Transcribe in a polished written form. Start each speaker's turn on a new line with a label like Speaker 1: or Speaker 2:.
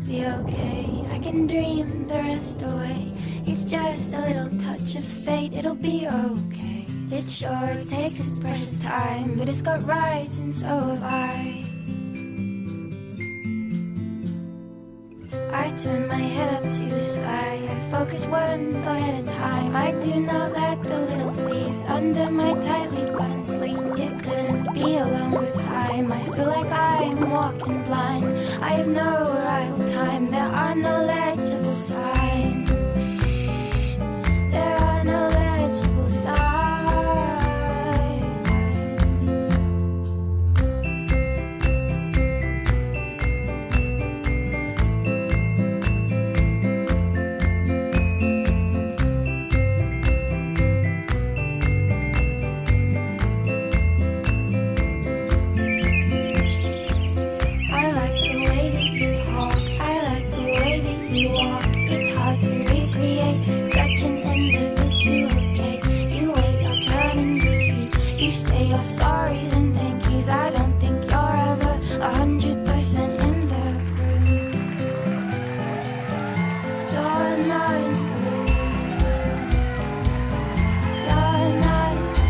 Speaker 1: be okay. I can dream the rest away. It's just a little touch of fate, it'll be okay. It sure takes its precious time, but it's got rights and so have I. I turn my head up to the sky, I focus one thought at a time. I do know that the little thieves under my tightly buttoned sleeve. It couldn't be a longer time, I feel like I'm walking blind. I have no arrival time, there are no legible signs. There are no legible signs. Sorries and thank yous, I don't think you're ever 100% in the room. You're not in the room. You're not in the